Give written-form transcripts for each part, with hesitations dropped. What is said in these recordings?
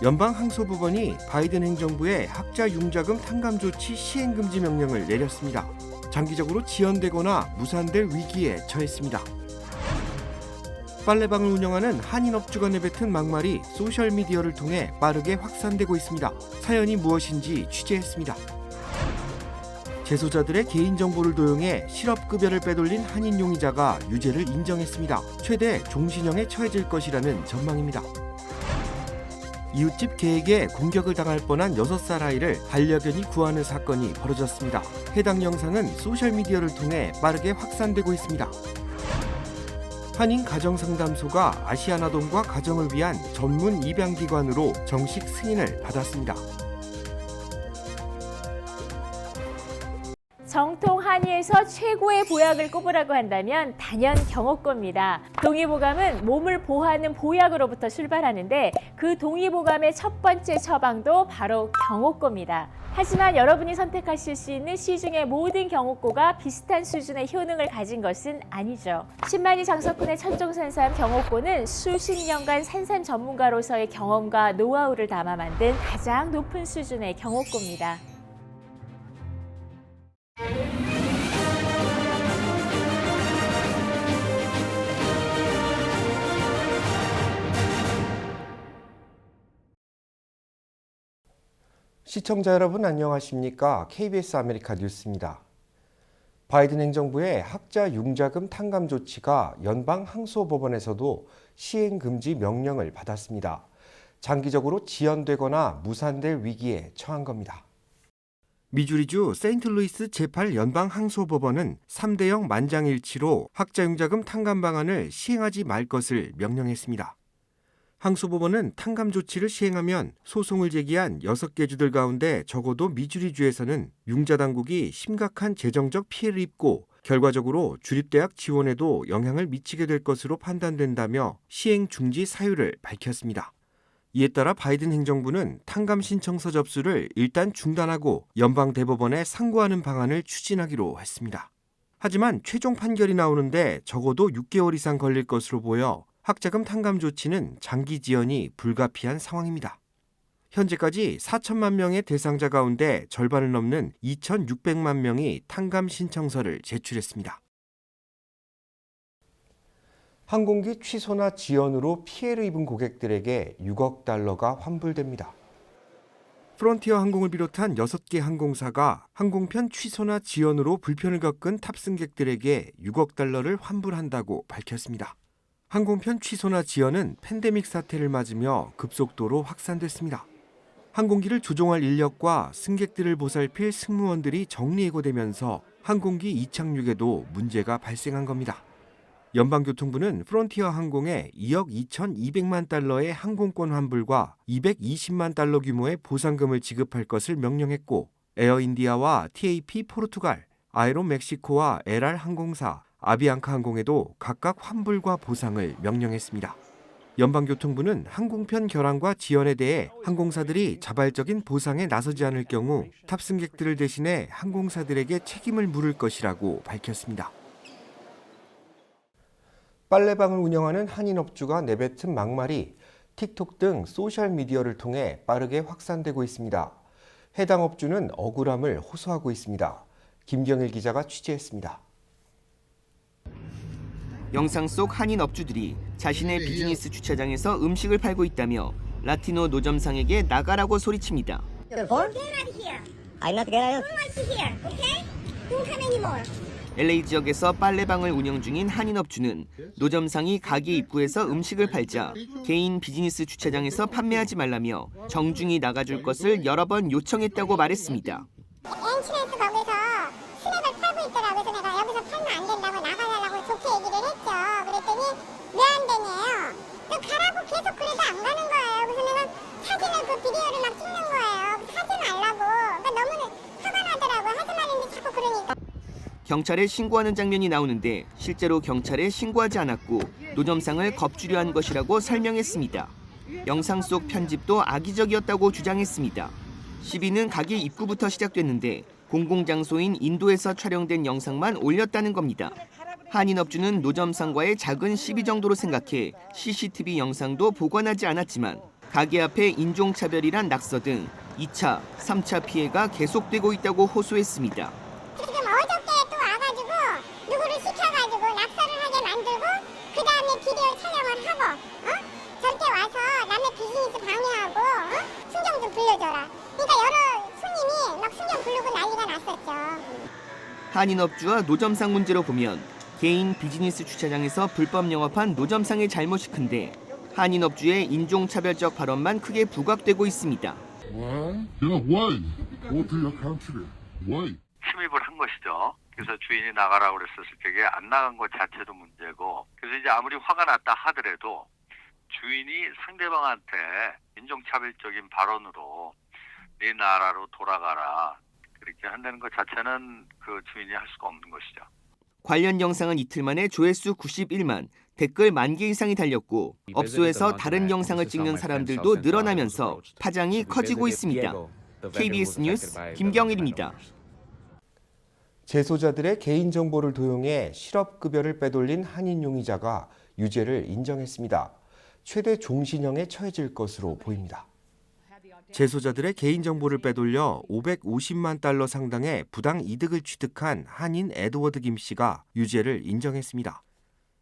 연방항소법원이 바이든 행정부에 학자 융자금 탕감 조치 시행 금지 명령을 내렸습니다. 장기적으로 지연되거나 무산될 위기에 처했습니다. 빨래방을 운영하는 한인업주가 내뱉은 막말이 소셜미디어를 통해 빠르게 확산되고 있습니다. 사연이 무엇인지 취재했습니다. 재소자들의 개인정보를 도용해 실업급여를 빼돌린 한인 용의자가 유죄를 인정했습니다. 최대 종신형에 처해질 것이라는 전망입니다. 이웃집 개에게 공격을 당할 뻔한 6살 아이를 반려견이 구하는 사건이 벌어졌습니다. 해당 영상은 소셜미디어를 통해 빠르게 확산되고 있습니다. 한인 가정상담소가 아시아나돈과 가정을 위한 전문 입양기관으로 정식 승인을 받았습니다. 정통 한의에서 최고의 보약을 꼽으라고 한다면 단연 경옥고입니다. 동의보감은 몸을 보호하는 보약으로부터 출발하는데 그 동의보감의 첫 번째 처방도 바로 경옥고입니다. 하지만 여러분이 선택하실 수 있는 시중의 모든 경옥고가 비슷한 수준의 효능을 가진 것은 아니죠. 신만이 장석훈의 천종산삼 경옥고는 수십 년간 산삼 전문가로서의 경험과 노하우를 담아 만든 가장 높은 수준의 경옥고입니다. 시청자 여러분 안녕하십니까? KBS 아메리카 뉴스입니다. 바이든 행정부의 학자 융자금 탕감 조치가 연방항소법원에서도 시행 금지 명령을 받았습니다. 장기적으로 지연되거나 무산될 위기에 처한 겁니다. 미주리주 세인트루이스 제8연방항소법원은 3대0 만장일치로 학자 융자금 탕감 방안을 시행하지 말 것을 명령했습니다. 항소법원은 탕감 조치를 시행하면 소송을 제기한 6개 주들 가운데 적어도 미주리주에서는 융자 당국이 심각한 재정적 피해를 입고 결과적으로 주립대학 지원에도 영향을 미치게 될 것으로 판단된다며 시행 중지 사유를 밝혔습니다. 이에 따라 바이든 행정부는 탕감 신청서 접수를 일단 중단하고 연방대법원에 상고하는 방안을 추진하기로 했습니다. 하지만 최종 판결이 나오는데 적어도 6개월 이상 걸릴 것으로 보여 학자금 탕감 조치는 장기 지연이 불가피한 상황입니다. 현재까지 4천만 명의 대상자 가운데 절반을 넘는 2,600만 명이 탕감 신청서를 제출했습니다. 항공기 취소나 지연으로 피해를 입은 고객들에게 6억 달러가 환불됩니다. 프론티어 항공을 비롯한 6개 항공사가 항공편 취소나 지연으로 불편을 겪은 탑승객들에게 6억 달러를 환불한다고 밝혔습니다. 항공편 취소나 지연은 팬데믹 사태를 맞으며 급속도로 확산됐습니다. 항공기를 조종할 인력과 승객들을 보살필 승무원들이 정리해고되면서 항공기 이착륙에도 문제가 발생한 겁니다. 연방교통부는 프론티어 항공에 2억 2,200만 달러의 항공권 환불과 220만 달러 규모의 보상금을 지급할 것을 명령했고 에어인디아와 TAP 포르투갈, 아에로멕시코와 LR 항공사, 아비앙카 항공에도 각각 환불과 보상을 명령했습니다. 연방교통부는 항공편 결항과 지연에 대해 항공사들이 자발적인 보상에 나서지 않을 경우 탑승객들을 대신해 항공사들에게 책임을 물을 것이라고 밝혔습니다. 빨래방을 운영하는 한인업주가 내뱉은 막말이 틱톡 등 소셜미디어를 통해 빠르게 확산되고 있습니다. 해당 업주는 억울함을 호소하고 있습니다. 김경일 기자가 취재했습니다. 영상 속 한인 업주들이 자신의 비즈니스 주차장에서 음식을 팔고 있다며 라티노 노점상에게 나가라고 소리칩니다. LA 지역에서 빨래방을 운영 중인 한인 업주는 노점상이 가게 입구에서 음식을 팔자 개인 비즈니스 주차장에서 판매하지 말라며 정중히 나가줄 것을 여러 번 요청했다고 말했습니다. 엔트리에서 거기서 스낵을 팔고 있더라고요. 그래서 내가 여기서 팔면 안 된다고 나가달라고 좋게 얘기를 했죠. 그랬더니 왜 안 되냐요. 또 가라고 계속 그래도 안 가는 거예요. 그래서 내가 사진을 그 비디오를 막 찍는 거예요. 하지 말라고. 그러니까 너무 화가 나더라고요. 하지 말는데 자꾸 그러니까. 경찰에 신고하는 장면이 나오는데 실제로 경찰에 신고하지 않았고 노점상을 겁주려 한 것이라고 설명했습니다. 영상 속 편집도 악의적이었다고 주장했습니다. 시비는 가게 입구부터 시작됐는데 공공장소인 인도에서 촬영된 영상만 올렸다는 겁니다. 한인업주는 노점상과의 작은 시비 정도로 생각해 CCTV 영상도 보관하지 않았지만 가게 앞에 인종차별이란 낙서 등 2차, 3차 피해가 계속되고 있다고 호소했습니다. 지금 어저께 또 와가지고 누구를 시켜가지고 낙서를 하게 만들고 그 다음에 비디오 촬영을 하고 절대 와서 남의 비즈니스 방해하고 순정 좀 불러줘라. 그러니까 여러 손님이 막 순정 부르고 난리가 났었죠. 한인업주와 노점상 문제로 보면 개인 비즈니스 주차장에서 불법 영업한 노점상의 잘못이 큰데 한인업주의 인종차별적 발언만 크게 부각되고 있습니다. Why? Yeah, why? Go to your country. Why? 침입을 한 것이죠. 그래서 주인이 나가라고 그랬었을 적에 안 나간 것 자체도 문제고, 그래서 이제 아무리 화가 났다 하더라도 주인이 상대방한테 인종차별적인 발언으로 네 나라로 돌아가라 그렇게 한다는 것 자체는 그 주인이 할 수가 없는 것이죠. 관련 영상은 이틀 만에 조회수 91만, 댓글 10,000개 이상이 달렸고 업소에서 다른 영상을 찍는 사람들도 늘어나면서 파장이 커지고 있습니다. KBS 뉴스 김경일입니다. 재소자들의 개인정보를 도용해 실업급여를 빼돌린 한인 용의자가 유죄를 인정했습니다. 최대 종신형에 처해질 것으로 보입니다. 재소자들의 개인정보를 빼돌려 550만 달러 상당의 부당 이득을 취득한 한인 에드워드 김 씨가 유죄를 인정했습니다.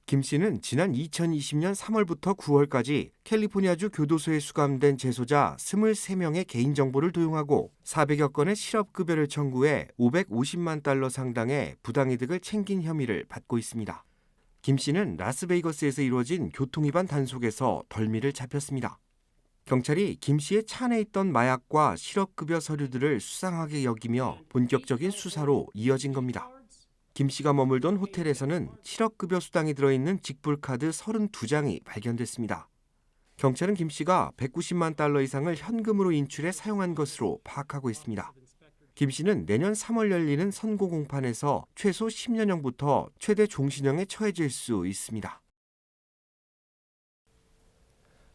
김 씨는 지난 2020년 3월부터 9월까지 캘리포니아주 교도소에 수감된 재소자 23명의 개인정보를 도용하고 400여 건의 실업급여를 청구해 550만 달러 상당의 부당이득을 챙긴 혐의를 받고 있습니다. 김 씨는 라스베이거스에서 이루어진 교통위반 단속에서 덜미를 잡혔습니다. 경찰이 김 씨의 차 안에 있던 마약과 실업급여 서류들을 수상하게 여기며 본격적인 수사로 이어진 겁니다. 김 씨가 머물던 호텔에서는 실업급여 수당이 들어있는 직불카드 32장이 발견됐습니다. 경찰은 김 씨가 190만 달러 이상을 현금으로 인출해 사용한 것으로 파악하고 있습니다. 김 씨는 내년 3월 열리는 선고 공판에서 최소 10년형부터 최대 종신형에 처해질 수 있습니다.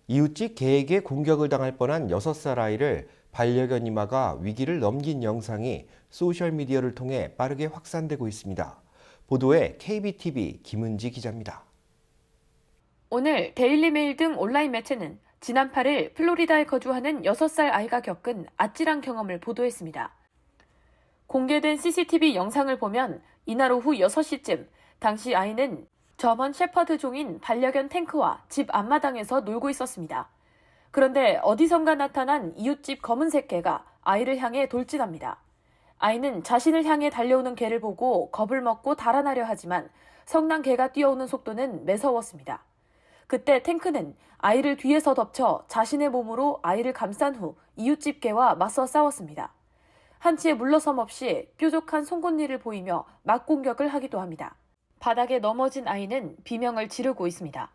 이웃집 개에게 공격을 당할 뻔한 6살 아이를 반려견 이마가 위기를 넘긴 영상이 소셜미디어를 통해 빠르게 확산되고 있습니다. 보도에 KBTV 김은지 기자입니다. 오늘 데일리메일 등 온라인 매체는 지난 8일 플로리다에 거주하는 6살 아이가 겪은 아찔한 경험을 보도했습니다. 공개된 CCTV 영상을 보면 이날 오후 6시쯤 당시 아이는 저먼 셰퍼드 종인 반려견 탱크와 집 앞마당에서 놀고 있었습니다. 그런데 어디선가 나타난 이웃집 검은색 개가 아이를 향해 돌진합니다. 아이는 자신을 향해 달려오는 개를 보고 겁을 먹고 달아나려 하지만 성난 개가 뛰어오는 속도는 매서웠습니다. 그때 탱크는 아이를 뒤에서 덮쳐 자신의 몸으로 아이를 감싼 후 이웃집 개와 맞서 싸웠습니다. 한치의 물러섬 없이 뾰족한 송곳니를 보이며 맞공격을 하기도 합니다. 바닥에 넘어진 아이는 비명을 지르고 있습니다.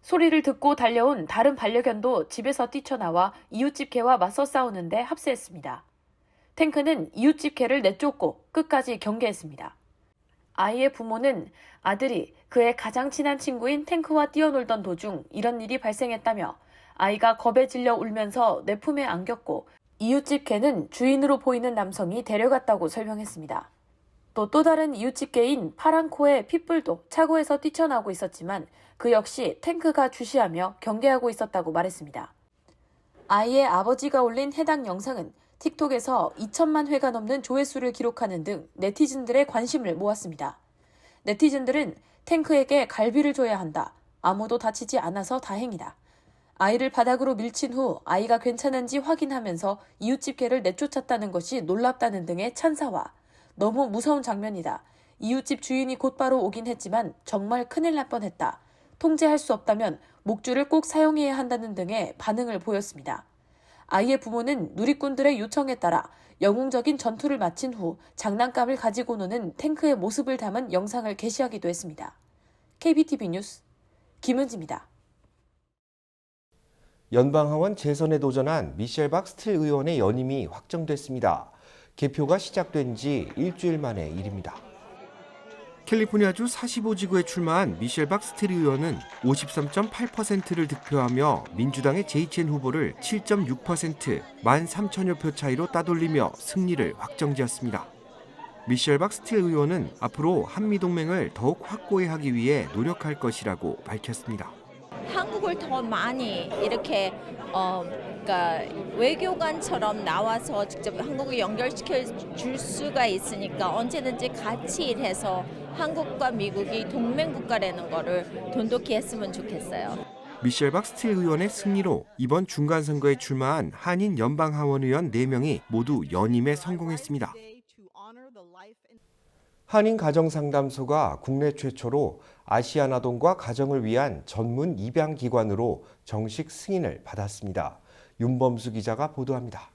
소리를 듣고 달려온 다른 반려견도 집에서 뛰쳐나와 이웃집 개와 맞서 싸우는데 합세했습니다. 탱크는 이웃집 개를 내쫓고 끝까지 경계했습니다. 아이의 부모는 아들이 그의 가장 친한 친구인 탱크와 뛰어놀던 도중 이런 일이 발생했다며 아이가 겁에 질려 울면서 내 품에 안겼고 이웃집 개는 주인으로 보이는 남성이 데려갔다고 설명했습니다. 또 다른 이웃집 개인 파란 코의 핏불도 차고에서 뛰쳐나오고 있었지만 그 역시 탱크가 주시하며 경계하고 있었다고 말했습니다. 아이의 아버지가 올린 해당 영상은 틱톡에서 2천만 회가 넘는 조회수를 기록하는 등 네티즌들의 관심을 모았습니다. 네티즌들은 탱크에게 갈비를 줘야 한다. 아무도 다치지 않아서 다행이다. 아이를 바닥으로 밀친 후 아이가 괜찮은지 확인하면서 이웃집 개를 내쫓았다는 것이 놀랍다는 등의 찬사와 너무 무서운 장면이다. 이웃집 주인이 곧바로 오긴 했지만 정말 큰일 날 뻔했다. 통제할 수 없다면 목줄을 꼭 사용해야 한다는 등의 반응을 보였습니다. 아이의 부모는 누리꾼들의 요청에 따라 영웅적인 전투를 마친 후 장난감을 가지고 노는 탱크의 모습을 담은 영상을 게시하기도 했습니다. KBTV 뉴스 김은지입니다. 연방하원 재선에 도전한 미셸 박 스틸 의원의 연임이 확정됐습니다. 개표가 시작된 지 일주일 만의 일입니다. 캘리포니아주 45지구에 출마한 미셸 박 스틸 의원은 53.8%를 득표하며 민주당의 제이첸 후보를 7.6%, 13,000여 표 차이로 따돌리며 승리를 확정지었습니다. 미셸 박 스틸 의원은 앞으로 한미동맹을 더욱 확고히 하기 위해 노력할 것이라고 밝혔습니다. 한국을 더 많이 이렇게 그러니까 외교관처럼 나와서 직접 한국을 연결시켜 줄 수가 있으니까 언제든지 같이 일해서 한국과 미국이 동맹 국가라는 거를 돈독히 했으면 좋겠어요. 미셸 박 스틸 의원의 승리로 이번 중간선거에 출마한 한인 연방하원 의원 4명이 모두 연임에 성공했습니다. 한인 가정상담소가 국내 최초로 아시안 아동과 가정을 위한 전문 입양기관으로 정식 승인을 받았습니다. 윤범수 기자가 보도합니다.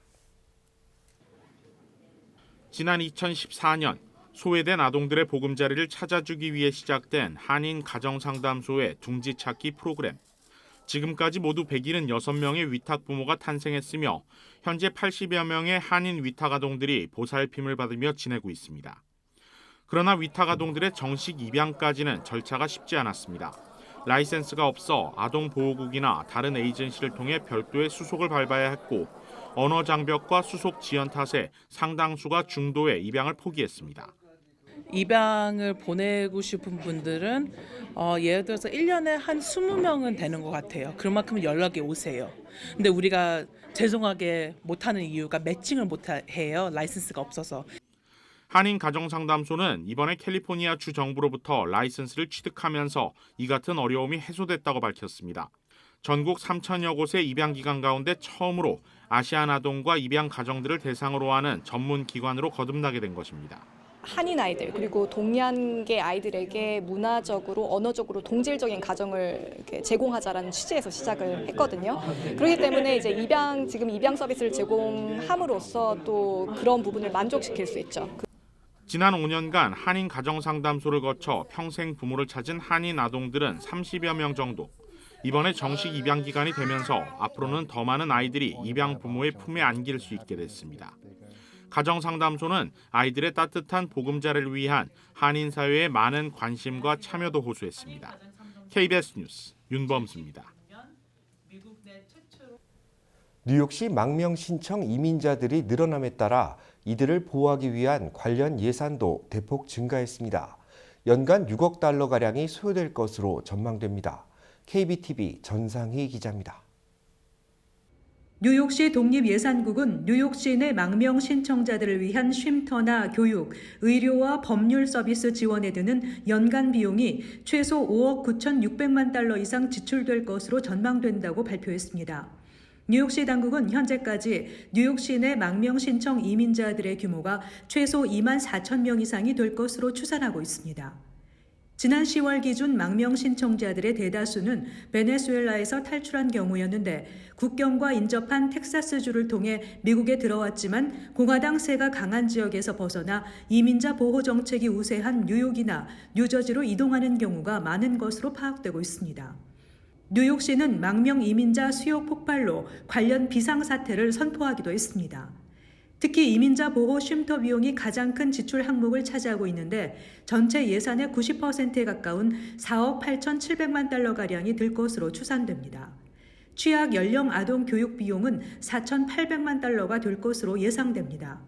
지난 2014년 소외된 아동들의 보금자리를 찾아주기 위해 시작된 한인 가정상담소의 둥지 찾기 프로그램. 지금까지 모두 176명의 위탁 부모가 탄생했으며 현재 80여 명의 한인 위탁 아동들이 보살핌을 받으며 지내고 있습니다. 그러나 위탁 아동들의 정식 입양까지는 절차가 쉽지 않았습니다. 라이센스가 없어 아동보호국이나 다른 에이전시를 통해 별도의 수속을 밟아야 했고 언어 장벽과 수속 지연 탓에 상당수가 중도에 입양을 포기했습니다. 입양을 보내고 싶은 분들은 예를 들어서 1년에 한 20명은 되는 것 같아요. 그만큼 연락이 오세요. 근데 우리가 죄송하게 못하는 이유가 매칭을 못해요. 라이센스가 없어서. 한인 가정상담소는 이번에 캘리포니아 주 정부로부터 라이선스를 취득하면서 이 같은 어려움이 해소됐다고 밝혔습니다. 전국 3천여 곳의 입양기관 가운데 처음으로 아시안 아동과 입양 가정들을 대상으로 하는 전문 기관으로 거듭나게 된 것입니다. 한인 아이들 그리고 동양계 아이들에게 문화적으로 언어적으로 동질적인 가정을 이렇게 제공하자라는 취지에서 시작을 했거든요. 그렇기 때문에 이제 지금 입양 서비스를 제공함으로써 또 그런 부분을 만족시킬 수 있죠. 지난 5년간 한인 가정상담소를 거쳐 평생 부모를 찾은 한인 아동들은 30여 명 정도. 이번에 정식 입양 기간이 되면서 앞으로는 더 많은 아이들이 입양 부모의 품에 안길 수 있게 됐습니다. 가정상담소는 아이들의 따뜻한 보금자리를 위한 한인 사회의 많은 관심과 참여도 호소했습니다. KBS 뉴스 윤범수입니다. 뉴욕시 망명 신청 이민자들이 늘어남에 따라 이들을 보호하기 위한 관련 예산도 대폭 증가했습니다. 연간 6억 달러가량이 소요될 것으로 전망됩니다. KBTV 전상희 기자입니다. 뉴욕시 독립예산국은 뉴욕시 내 망명 신청자들을 위한 쉼터나 교육, 의료와 법률 서비스 지원에 드는 연간 비용이 최소 5억 9,600만 달러 이상 지출될 것으로 전망된다고 발표했습니다. 뉴욕시 당국은 현재까지 뉴욕시 내 망명 신청 이민자들의 규모가 최소 2만 4천 명 이상이 될 것으로 추산하고 있습니다. 지난 10월 기준 망명 신청자들의 대다수는 베네수엘라에서 탈출한 경우였는데 국경과 인접한 텍사스주를 통해 미국에 들어왔지만 공화당세가 강한 지역에서 벗어나 이민자 보호 정책이 우세한 뉴욕이나 뉴저지로 이동하는 경우가 많은 것으로 파악되고 있습니다. 뉴욕시는 망명 이민자 수요 폭발로 관련 비상사태를 선포하기도 했습니다. 특히 이민자 보호 쉼터 비용이 가장 큰 지출 항목을 차지하고 있는데 전체 예산의 90%에 가까운 4억 8,700만 달러가량이 들 것으로 추산됩니다. 취약 연령 아동 교육 비용은 4,800만 달러가 될 것으로 예상됩니다.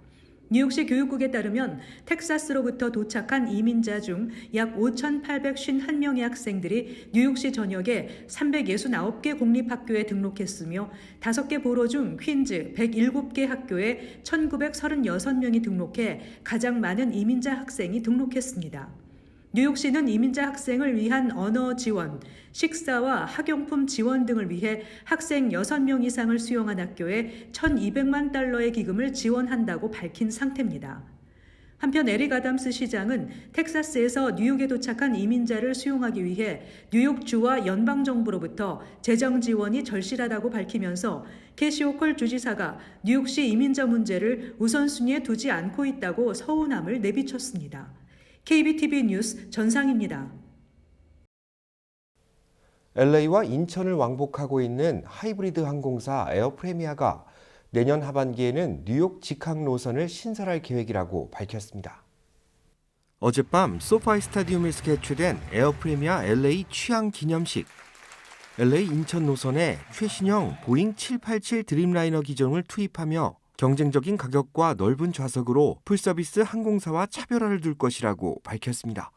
뉴욕시 교육국에 따르면 텍사스로부터 도착한 이민자 중 약 5,851명의 학생들이 뉴욕시 전역에 369개 공립학교에 등록했으며 5개 보로 중 퀸즈 107개 학교에 1,936명이 등록해 가장 많은 이민자 학생이 등록했습니다. 뉴욕시는 이민자 학생을 위한 언어 지원, 식사와 학용품 지원 등을 위해 학생 6명 이상을 수용한 학교에 1,200만 달러의 기금을 지원한다고 밝힌 상태입니다. 한편 에릭 아담스 시장은 텍사스에서 뉴욕에 도착한 이민자를 수용하기 위해 뉴욕주와 연방정부로부터 재정 지원이 절실하다고 밝히면서 캐시 호컬 주지사가 뉴욕시 이민자 문제를 우선순위에 두지 않고 있다고 서운함을 내비쳤습니다. KBTV 뉴스 전상입니다. LA와 인천을 왕복하고 있는 하이브리드 항공사 에어프레미아가 내년 하반기에는 뉴욕 직항 노선을 신설할 계획이라고 밝혔습니다. 어젯밤 소파이 스타디움에서 개최된 에어프레미아 LA 취항 기념식. LA 인천 노선에 최신형 보잉 787 드림라이너 기종을 투입하며 경쟁적인 가격과 넓은 좌석으로 풀서비스 항공사와 차별화를 둘 것이라고 밝혔습니다.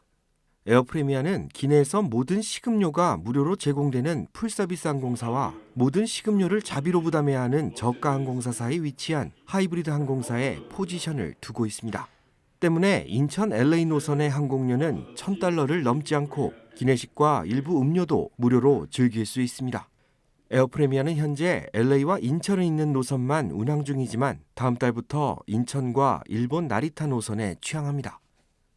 에어프리미아는 기내에서 모든 식음료가 무료로 제공되는 풀서비스 항공사와 모든 식음료를 자비로 부담해야 하는 저가 항공사 사이에 위치한 하이브리드 항공사에 포지션을 두고 있습니다. 때문에 인천 LA 노선의 항공료는 $1,000를 넘지 않고 기내식과 일부 음료도 무료로 즐길 수 있습니다. 에어프리미아는 현재 LA와 인천에 있는 노선만 운항 중이지만 다음 달부터 인천과 일본 나리타 노선에 취항합니다.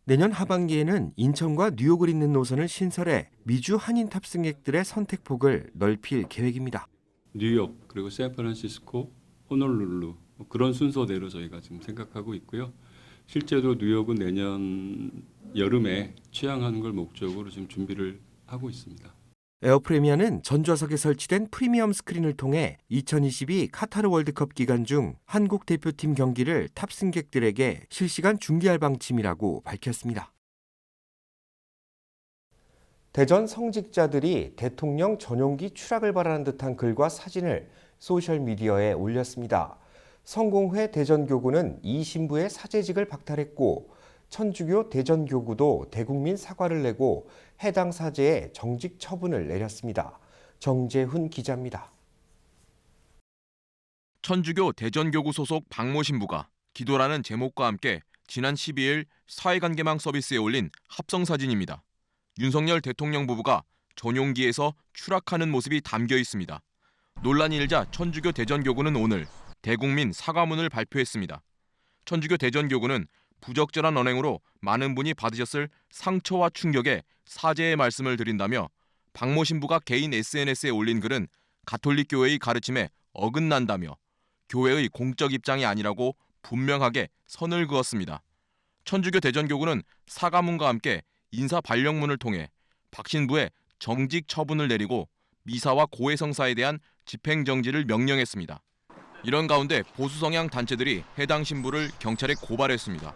내년 하반기에는 인천과 뉴욕을 잇는 노선을 신설해 미주 한인 탑승객들의 선택폭을 넓힐 계획입니다. 뉴욕 그리고 샌프란시스코, 호놀룰루 그런 순서대로 저희가 지금 생각하고 있고요. 실제로 뉴욕은 내년 여름에 취항하는 걸 목적으로 지금 준비를 하고 있습니다. 에어프리미아는 전좌석에 설치된 프리미엄 스크린을 통해 2022 카타르 월드컵 기간 중 한국 대표팀 경기를 탑승객들에게 실시간 중계할 방침이라고 밝혔습니다. 대전 성직자들이 대통령 전용기 추락을 바라는 듯한 글과 사진을 소셜미디어에 올렸습니다. 성공회 대전교구는 이 신부의 사제직을 박탈했고 천주교 대전교구도 대국민 사과를 내고 해당 사제의 정직 처분을 내렸습니다. 정재훈 기자입니다. 천주교 대전교구 소속 박모 신부가 기도라는 제목과 함께 지난 12일 사회관계망 서비스에 올린 합성사진입니다. 윤석열 대통령 부부가 전용기에서 추락하는 모습이 담겨 있습니다. 논란이 일자 천주교 대전교구는 오늘 대국민 사과문을 발표했습니다. 천주교 대전교구는 부적절한 언행으로 많은 분이 받으셨을 상처와 충격에 사죄의 말씀을 드린다며 박모 신부가 개인 SNS에 올린 글은 가톨릭 교회의 가르침에 어긋난다며 교회의 공적 입장이 아니라고 분명하게 선을 그었습니다. 천주교 대전교구는 사과문과 함께 인사 발령문을 통해 박 신부의 정직 처분을 내리고 미사와 고해성사에 대한 집행정지를 명령했습니다. 이런 가운데 보수 성향 단체들이 해당 신부를 경찰에 고발했습니다.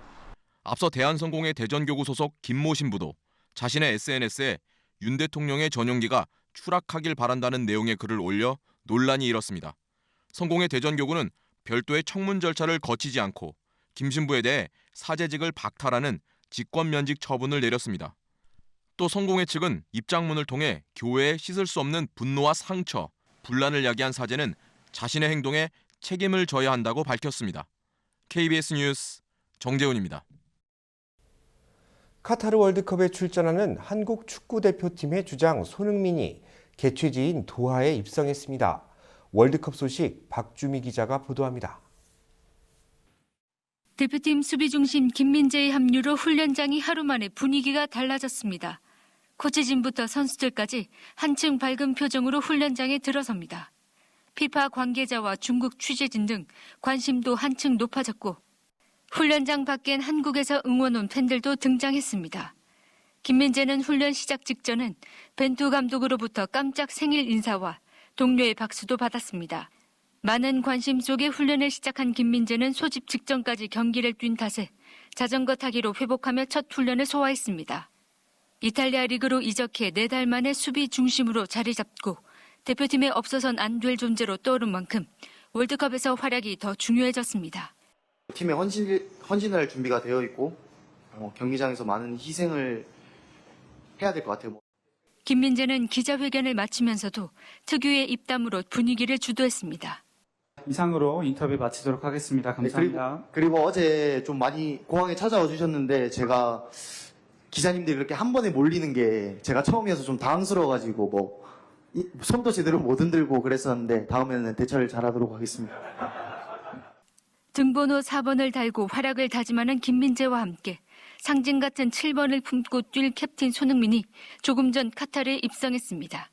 앞서 대한성공회 대전교구 소속 김모 신부도 자신의 SNS에 윤 대통령의 전용기가 추락하길 바란다는 내용의 글을 올려 논란이 일었습니다. 성공회 대전교구는 별도의 청문 절차를 거치지 않고 김 신부에 대해 사제직을 박탈하는 직권면직 처분을 내렸습니다. 또 성공회 측은 입장문을 통해 교회에 씻을 수 없는 분노와 상처, 분란을 야기한 사제는 자신의 행동에 책임을 져야 한다고 밝혔습니다. KBS 뉴스 정재훈입니다. 카타르 월드컵에 출전하는 한국 축구대표팀의 주장 손흥민이 개최지인 도하에 입성했습니다. 월드컵 소식 박주미 기자가 보도합니다. 대표팀 수비 중심 김민재의 합류로 훈련장이 하루 만에 분위기가 달라졌습니다. 코치진부터 선수들까지 한층 밝은 표정으로 훈련장에 들어섭니다. 피파 관계자와 중국 취재진 등 관심도 한층 높아졌고 훈련장 밖엔 한국에서 응원 온 팬들도 등장했습니다. 김민재는 훈련 시작 직전엔 벤투 감독으로부터 깜짝 생일 인사와 동료의 박수도 받았습니다. 많은 관심 속에 훈련을 시작한 김민재는 소집 직전까지 경기를 뛴 탓에 자전거 타기로 회복하며 첫 훈련을 소화했습니다. 이탈리아 리그로 이적해 4달 만에 수비 중심으로 자리 잡고 대표팀에 없어선 안 될 존재로 떠오른 만큼 월드컵에서 활약이 더 중요해졌습니다. 팀에 헌신할 준비가 되어 있고 경기장에서 많은 희생을 해야 될 것 같아요. 김민재는 기자회견을 마치면서도 특유의 입담으로 분위기를 주도했습니다. 이상으로 인터뷰 마치도록 하겠습니다. 감사합니다. 네, 그리고 어제 좀 많이 공항에 찾아와 주셨는데 제가 기자님들이 그렇게 한 번에 몰리는 게 제가 처음이어서 좀 당황스러워가지고 손도 제대로 못 흔들고 그랬었는데 다음에는 대처를 잘하도록 하겠습니다. 등번호 4번을 달고 활약을 다짐하는 김민재와 함께 상징 같은 7번을 품고 뛸 캡틴 손흥민이 조금 전 카타르에 입성했습니다.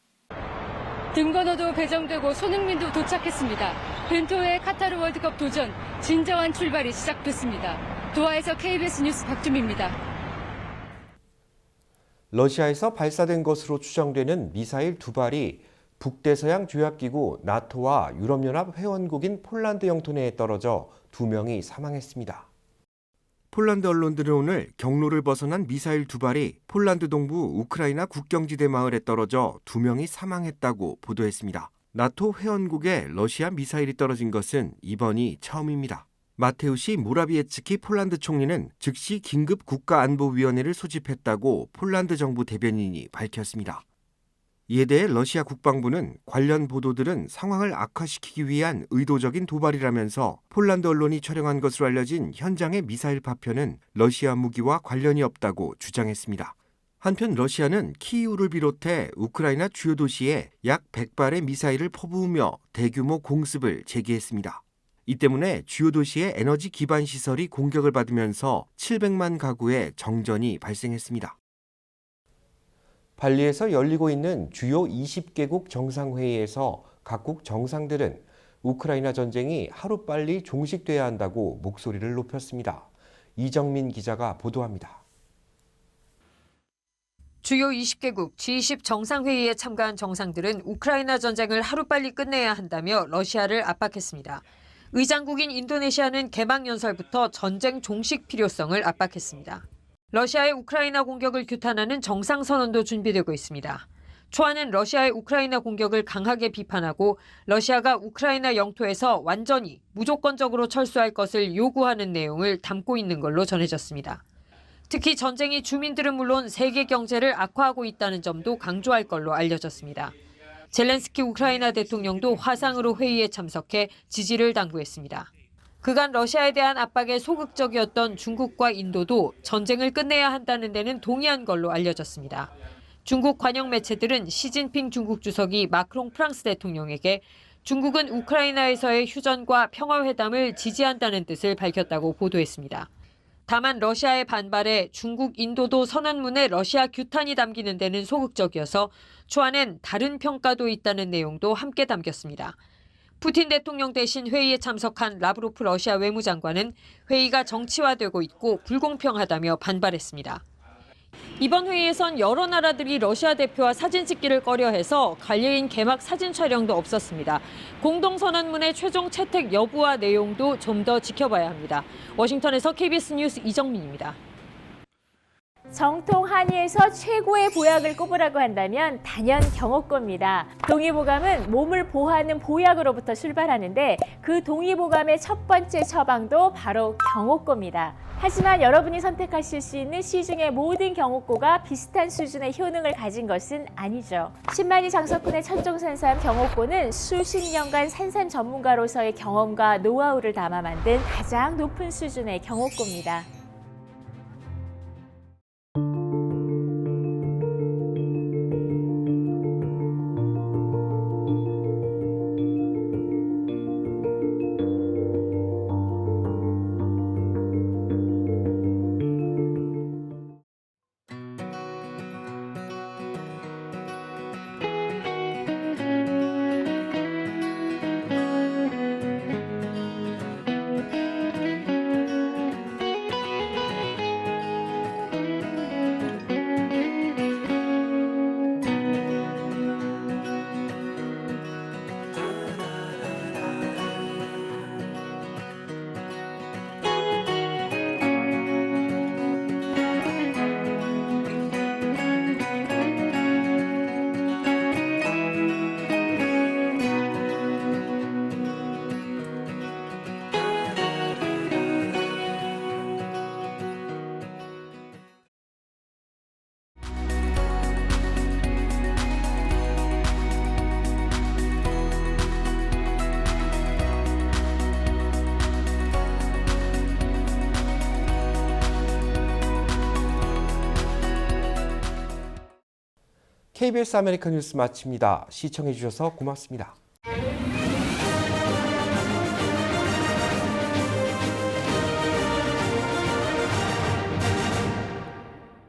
등번호도 배정되고 손흥민도 도착했습니다. 벤투의 카타르 월드컵 도전, 진정한 출발이 시작됐습니다. 도하에서 KBS 뉴스 박주미입니다. 러시아에서 발사된 것으로 추정되는 미사일 2발이 북대서양 조약기구 나토와 유럽연합 회원국인 폴란드 영토내에 떨어져 2명이 사망했습니다. 폴란드 언론들은 오늘 경로를 벗어난 미사일 2발이 폴란드 동부 우크라이나 국경지대 마을에 떨어져 2명이 사망했다고 보도했습니다. 나토 회원국에 러시아 미사일이 떨어진 것은 이번이 처음입니다. 마테우시 모라비에츠키 폴란드 총리는 즉시 긴급 국가안보위원회를 소집했다고 폴란드 정부 대변인이 밝혔습니다. 이에 대해 러시아 국방부는 관련 보도들은 상황을 악화시키기 위한 의도적인 도발이라면서 폴란드 언론이 촬영한 것으로 알려진 현장의 미사일 파편은 러시아 무기와 관련이 없다고 주장했습니다. 한편 러시아는 키이우를 비롯해 우크라이나 주요 도시에 약 100발의 미사일을 퍼부으며 대규모 공습을 재개했습니다. 이 때문에 주요 도시의 에너지 기반 시설이 공격을 받으면서 700만 가구에 정전이 발생했습니다. 발리에서 열리고 있는 주요 20개국 정상회의에서 각국 정상들은 우크라이나 전쟁이 하루빨리 종식돼야 한다고 목소리를 높였습니다. 이정민 기자가 보도합니다. 주요 20개국 G20 정상회의에 참가한 정상들은 우크라이나 전쟁을 하루빨리 끝내야 한다며 러시아를 압박했습니다. 의장국인 인도네시아는 개막 연설부터 전쟁 종식 필요성을 압박했습니다. 러시아의 우크라이나 공격을 규탄하는 정상선언도 준비되고 있습니다. 초안은 러시아의 우크라이나 공격을 강하게 비판하고 러시아가 우크라이나 영토에서 완전히 무조건적으로 철수할 것을 요구하는 내용을 담고 있는 걸로 전해졌습니다. 특히 전쟁이 주민들은 물론 세계 경제를 악화하고 있다는 점도 강조할 걸로 알려졌습니다. 젤렌스키 우크라이나 대통령도 화상으로 회의에 참석해 지지를 당부했습니다. 그간 러시아에 대한 압박에 소극적이었던 중국과 인도도 전쟁을 끝내야 한다는 데는 동의한 걸로 알려졌습니다. 중국 관영 매체들은 시진핑 중국 주석이 마크롱 프랑스 대통령에게 중국은 우크라이나에서의 휴전과 평화회담을 지지한다는 뜻을 밝혔다고 보도했습니다. 다만 러시아의 반발에 중국, 인도도 선언문에 러시아 규탄이 담기는 데는 소극적이어서 초안엔 다른 평가도 있다는 내용도 함께 담겼습니다. 푸틴 대통령 대신 회의에 참석한 라브로프 러시아 외무장관은 회의가 정치화되고 있고 불공평하다며 반발했습니다. 이번 회의에선 여러 나라들이 러시아 대표와 사진 찍기를 꺼려해서 관례인 개막 사진 촬영도 없었습니다. 공동선언문의 최종 채택 여부와 내용도 좀 더 지켜봐야 합니다. 워싱턴에서 KBS 뉴스 이정민입니다. 정통 한의에서 최고의 보약을 꼽으라고 한다면 단연 경옥고입니다. 동의보감은 몸을 보호하는 보약으로부터 출발하는데 그 동의보감의 첫 번째 처방도 바로 경옥고입니다. 하지만 여러분이 선택하실 수 있는 시중의 모든 경옥고가 비슷한 수준의 효능을 가진 것은 아니죠. 10만이 장석군의 천종산삼 경옥고는 수십 년간 산삼 전문가로서의 경험과 노하우를 담아 만든 가장 높은 수준의 경옥고입니다. KBS 아메리카 뉴스 마칩니다. 시청해 주셔서 고맙습니다.